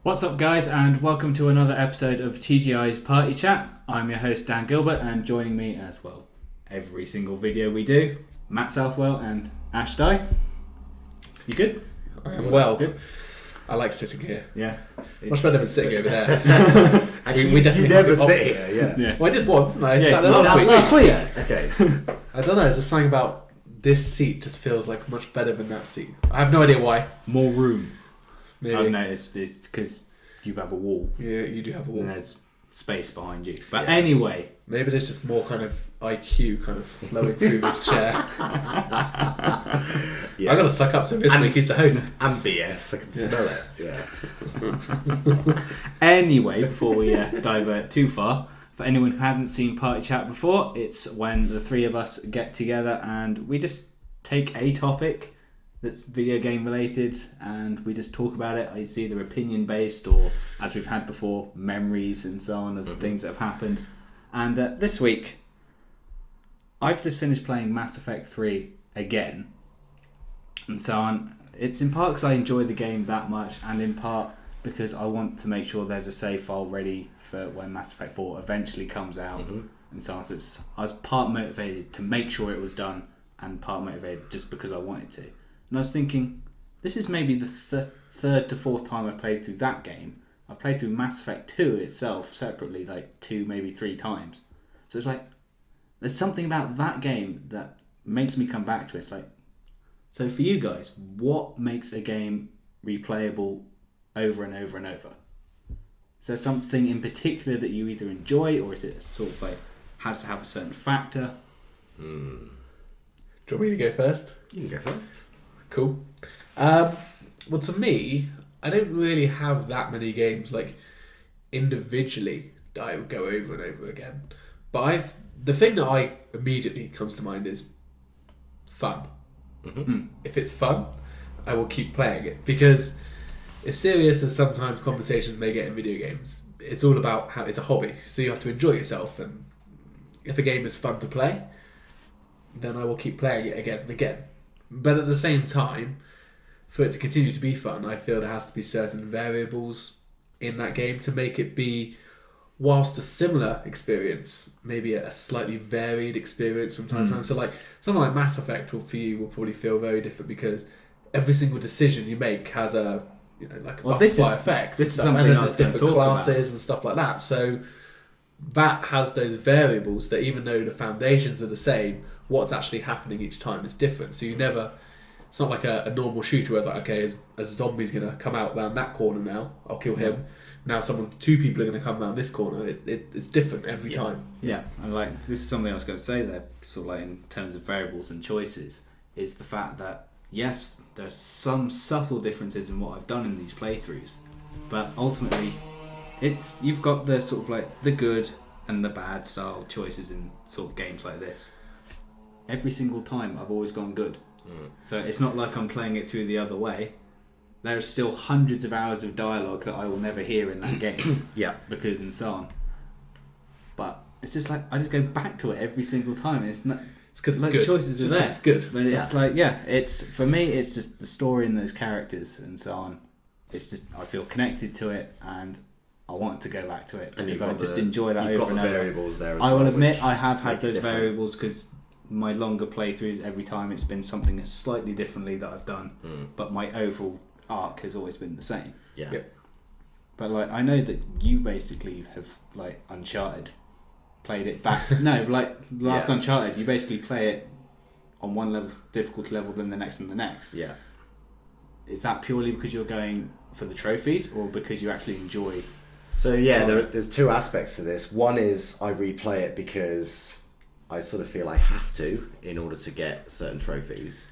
What's up, guys, and welcome to another episode of TGI's Party Chat. I'm your host, Dan Gilbert, and joining me as well, every single video we do, Matt Southwell and Ash Dye. You good? I am well. Good? I like sitting here. Yeah. Much better than sitting over there. Actually, we definitely you never sit here, Yeah. Well, I did once, and I Yeah, sat there well, last that's week. last week. Okay. I don't know, there's just something about this seat just feels like much better than that seat. I have no idea why. More room. Maybe. I've noticed it's because you have a wall Yeah, you do have a wall. and there's space behind you. But Yeah. anyway, Maybe there's just more kind of IQ kind of flowing through this chair. Yeah. I got to suck up to him this week. He's the host. And BS, I can smell it. Yeah. Anyway, before we divert too far, for anyone who hasn't seen Party Chat before, it's when the three of us get together and we just take a topic that's video game related and we just talk about it. It's either opinion based or, as we've had before, memories and so on of things that have happened. And this week, I've just finished playing Mass Effect 3 again and so on. It's in part because I enjoy the game that much, and in part because I want to make sure there's a save file ready for when Mass Effect 4 eventually comes out. And so I was part motivated to make sure it was done, and part motivated just because I wanted to. And I was thinking, this is maybe the third to fourth time I've played through that game. I played through Mass Effect 2 itself separately like 2, maybe 3 times. So it's like, there's something about that game that makes me come back to it. It's like, so for you guys, what makes a game replayable over and over and over? Is there something in particular that you either enjoy, or is it sort of like has to have a certain factor? Do you want me to go first? You can go first. Cool. Well, to me, I don't really have that many games like individually that I would go over and over again. But the thing that I immediately comes to mind is fun. If it's fun, I will keep playing it, because as serious as sometimes conversations may get in video games, it's all about how it's a hobby, so you have to enjoy yourself. And if a game is fun to play, then I will keep playing it again and again. But at the same time, for it to continue to be fun, I feel there has to be certain variables in that game to make it be, whilst a similar experience, maybe a slightly varied experience from time to time. So like something like Mass Effect for you will probably feel very different, because every single decision you make has a like a butterfly effect. This is and something then I was there's going to different talk classes about. and stuff like that. So that has those variables that, even though the foundations are the same, what's actually happening each time is different. So you never. It's not like a normal shooter where it's like, okay, a zombie's going to come out around that corner now, I'll kill him. Now two people are going to come around this corner. It's different every time. Yeah, and like this is something I was going to say there, sort of like in terms of variables and choices, is the fact that yes, there's some subtle differences in what I've done in these playthroughs, but ultimately, you've got the sort of like the good and the bad style choices in sort of games like this. Every single time, I've always gone good. So it's not like I'm playing it through the other way. There are still hundreds of hours of dialogue that I will never hear in that game. Yeah. Because and so on. But it's just like I just go back to it every single time. And it's not. It's because like it's good. choices Just are there. it's good. But it's like it's for me. It's just the story and those characters and so on. It's just I feel connected to it and I want to go back to it And because I just enjoy that over and You've got the over. variables there as I well. will admit which I have had make it those different. variables because my longer playthroughs, every time it's been something that's slightly differently that I've done, but my overall arc has always been the same. Yeah. Yep. But like I know that you basically have like Uncharted played it back. No, like last Yeah. Uncharted, you basically play it on one level difficulty level, then the next and the next. Yeah. Is that purely because you're going for the trophies, or because you actually enjoy? So yeah, there's two aspects to this. One is I replay it because I sort of feel I have to in order to get certain trophies,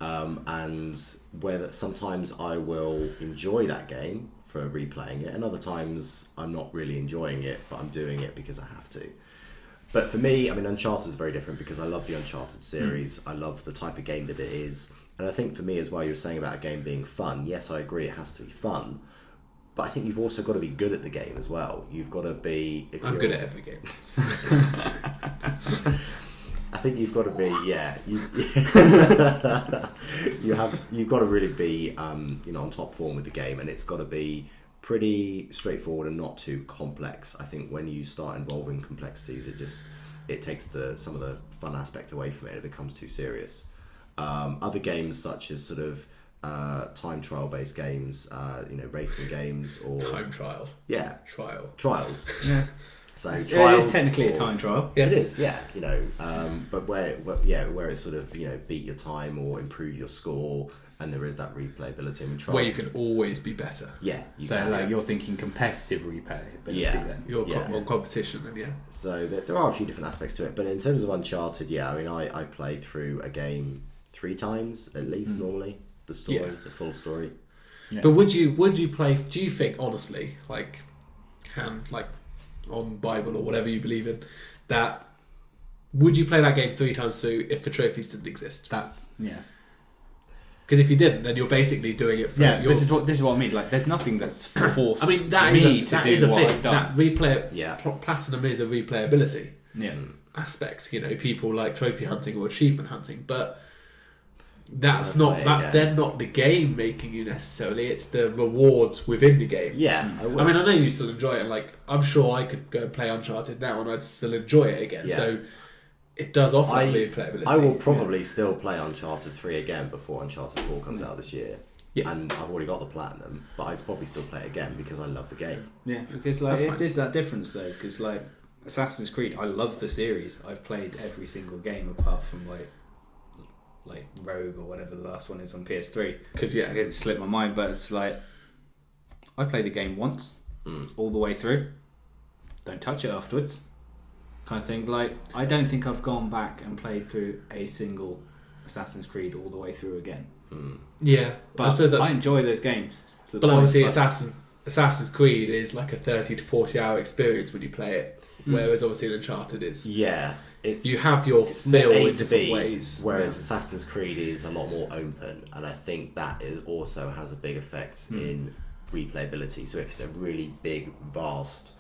and where sometimes I will enjoy that game for replaying it, and other times I'm not really enjoying it, but I'm doing it because I have to. But for me, I mean, Uncharted is very different because I love the Uncharted series. I love the type of game that it is, and I think for me as well, you were saying about a game being fun. Yes, I agree, it has to be fun. But I think you've also got to be good at the game as well. You've got to be. I'm good at every game. I think you've got to be. Yeah, you've got to really be, on top form with the game, and it's got to be pretty straightforward and not too complex. I think when you start involving complexities, it takes some of the fun aspect away from it. It becomes too serious. Other games such as sort of time trial based games, racing games or Time trial. Yeah, trials. Yeah. So it trials is technically a time trial. Yeah. It is, yeah. But where it's sort of beat your time or improve your score, and there is that replayability. I mean, trials, Where you can always be better. Yeah. You're thinking competitive replayability. Yeah. Then. You're on competition, and yeah. So there are a few different aspects to it, but in terms of Uncharted, I mean, I play through a game 3 times at least normally. The story, the full story. Yeah. But would you play? Do you think honestly, on Bible or whatever you believe in, that would you play that game 3 times through if the trophies didn't exist? That's Because if you didn't, then you're basically doing it for this is what I mean. Like, there's nothing that's forced. I mean, that is a thing. That replay, platinum is a replayability aspect. People like trophy hunting or achievement hunting, but that's then not the game making you necessarily. It's the rewards within the game. Yeah, I mean, I know you still enjoy it. Like, I'm sure I could go and play Uncharted now, and I'd still enjoy it again. Yeah. So it does offer that replayability. I will probably still play Uncharted 3 again before Uncharted 4 comes out this year. Yeah. And I've already got the platinum, but I'd probably still play it again because I love the game. Yeah, because it is that difference though. Because Assassin's Creed, I love the series. I've played every single game apart from like Rogue or whatever the last one is on PS3. Because it slipped my mind, but it's like I played the game once, all the way through. Don't touch it afterwards, kind of thing. Like, I don't think I've gone back and played through a single Assassin's Creed all the way through again. Yeah, but I suppose I enjoy those games. But obviously, Assassin's Creed is like a 30 to 40 hour experience when you play it, whereas obviously Uncharted is. Yeah. You have your feel in different ways. Whereas Assassin's Creed is a lot more open, and I think that also has a big effect in replayability. So if it's a really big, vast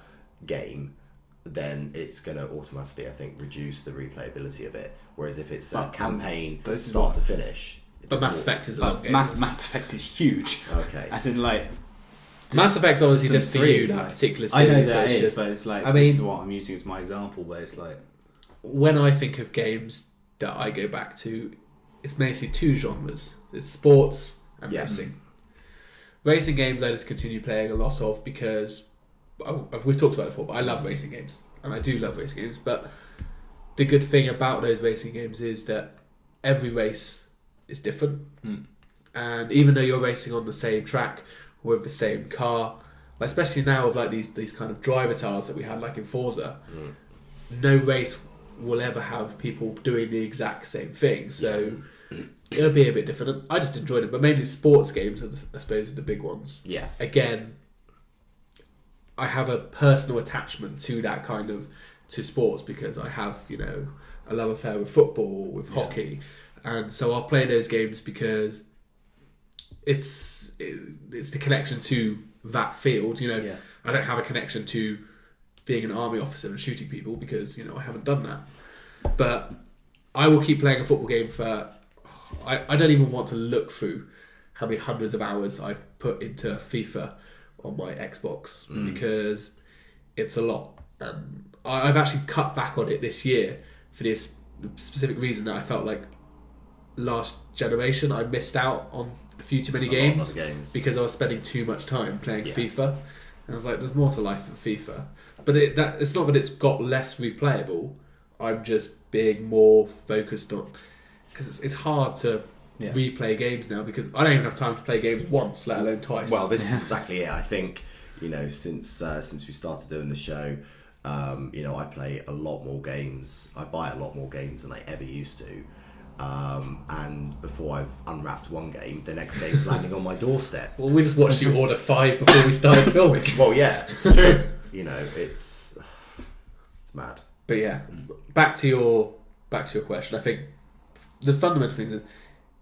game, then it's going to automatically, I think, reduce the replayability of it. Whereas if it's a campaign start to finish... But Mass Effect is a long game. Mass Effect is huge. Okay. As in, like... Mass Effect's obviously just for you, that particular series. I know that is, but it's like... this is what I'm using as my example, but it's like... When I think of games that I go back to, it's mainly 2 genres. It's sports and racing. Racing games I just continue playing a lot of because we've talked about it before, but I love racing games. And I do love racing games. But the good thing about those racing games is that every race is different. And even though you're racing on the same track with the same car, especially now with these kind of driver tires that we had like in Forza, no race will ever have people doing the exact same thing, so it'll be a bit different. I just enjoyed it, but mainly sports games I suppose are the big ones. Yeah. Again, I have a personal attachment to that to sports because I have a love affair with football, with hockey, and so I'll play those games because it's the connection to that field. I don't have a connection to being an army officer and shooting people because I haven't done that, but I will keep playing a football game for I don't even want to look through how many hundreds of hours I've put into FIFA on my Xbox because it's a lot. I've actually cut back on it this year for this specific reason that I felt like last generation I missed out on a few too many games because I was spending too much time playing FIFA, and I was like, there's more to life than FIFA. But it's not that it's got less replayable. I'm just being more focused on... Because it's hard to replay games now because I don't even have time to play games once, let alone twice. Well, this is exactly it. I think, since we started doing the show, I play a lot more games. I buy a lot more games than I ever used to. And before I've unwrapped one game, the next game's landing on my doorstep. Well, we just watched you order 5 before we started filming. Well, yeah, it's true. It's mad. But yeah, back to your question. I think the fundamental thing is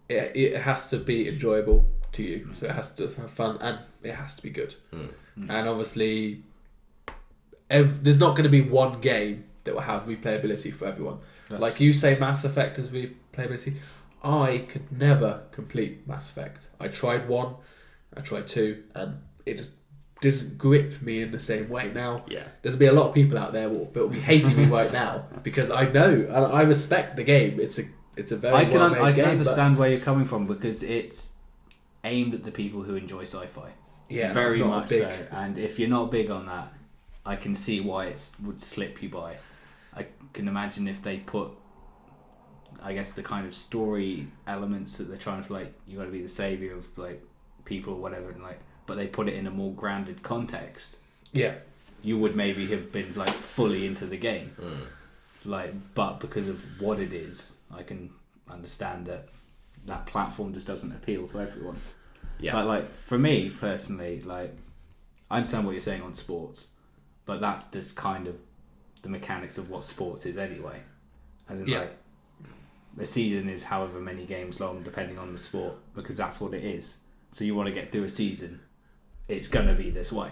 it has to be enjoyable to you. So it has to have fun and it has to be good. And obviously, there's not going to be one game that will have replayability for everyone. Yes. Like you say, Mass Effect has replayability. I could never complete Mass Effect. I tried 1, I tried 2, and it just didn't grip me in the same way. Now, Yeah. there's be a lot of people out there that will be hating me right now because I know and I respect the game. It's a very I can well-made game, understand where you're coming from because it's aimed at the people who enjoy sci-fi. Yeah, very not much big. so. And if you're not big on that, I can see why it would slip you by. I can imagine if they put, I guess, the kind of story elements that they're trying to, like, you got to be the savior of like people or whatever, and like, but they put it in a more grounded context. Yeah, you would maybe have been like fully into the game. Like, but because of what it is, I can understand that platform just doesn't appeal to everyone. Yeah. But like for me personally, like I understand what you're saying on sports, but that's just kind of the mechanics of what sports is anyway. As in, like, a season is however many games long, depending on the sport, because that's what it is. So you want to get through a season, it's gonna be this way.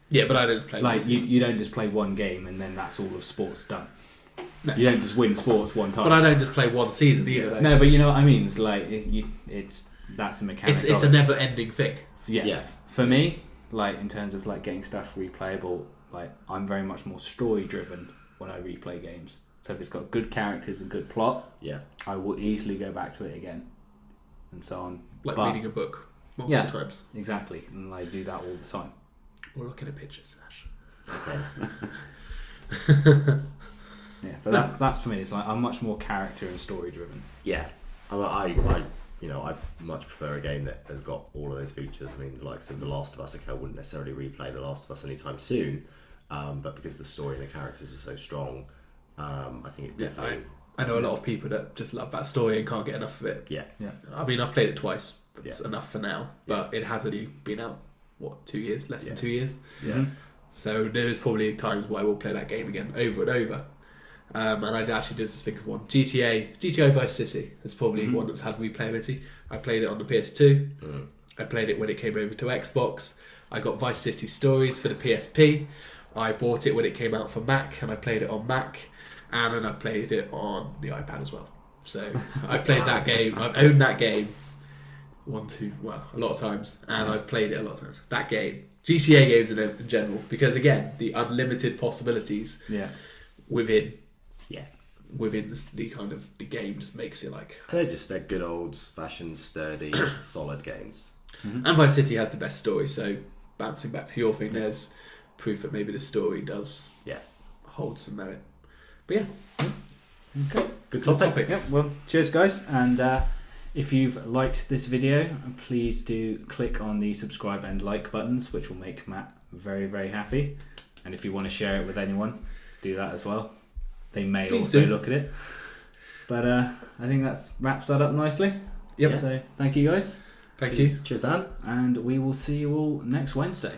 Yeah, but I don't just play like you don't just play one game and then that's all of sports done. No. You don't just win sports one time. But I don't just play one season either. Though. No, but you know what I mean. It's like that's a mechanic. It's a never-ending thing. Yeah. For me, like in terms of like getting stuff replayable, like I'm very much more story-driven when I replay games. So if it's got good characters and good plot, I will easily go back to it again, and so on. Like but, reading a book multiple times. Exactly, and I do that all the time. Or looking at pictures, Ash. Yeah, but that's for me. It's like I'm much more character and story driven. Yeah, I much prefer a game that has got all of those features. I mean, the likes of The Last of Us. Okay, I wouldn't necessarily replay The Last of Us anytime soon, but because the story and the characters are so strong, I think it definitely. I know a lot of people that just love that story and can't get enough of it. Yeah. I mean, I've played it twice. That's enough for now. But it has only been out, 2 years? Less than 2 years. Yeah. So there's probably times where I will play that game again over and over. And I actually did just think of one. GTA Vice City is probably one that's had replayability. I played it on the PS2. I played it when it came over to Xbox. I got Vice City Stories for the PSP. I bought it when it came out for Mac, and I played it on Mac. And then I played it on the iPad as well. So I've played that game. I've owned that game a lot of times. And I've played it a lot of times. That game. GTA games in general. Because again, the unlimited possibilities within the kind of the game just makes it like... They're good old fashioned, sturdy, solid games. And Vice City has the best story. So bouncing back to your thing, there's proof that maybe the story does hold some merit. But Okay. Good topic. Yep. Well, cheers, guys. And if you've liked this video, please do click on the subscribe and like buttons, which will make Matt very, very happy. And if you want to share it with anyone, do that as well. They may also look at it. But I think that wraps that up nicely. Yep. So thank you, guys. Thank you. Cheers, Dan. And we will see you all next Wednesday.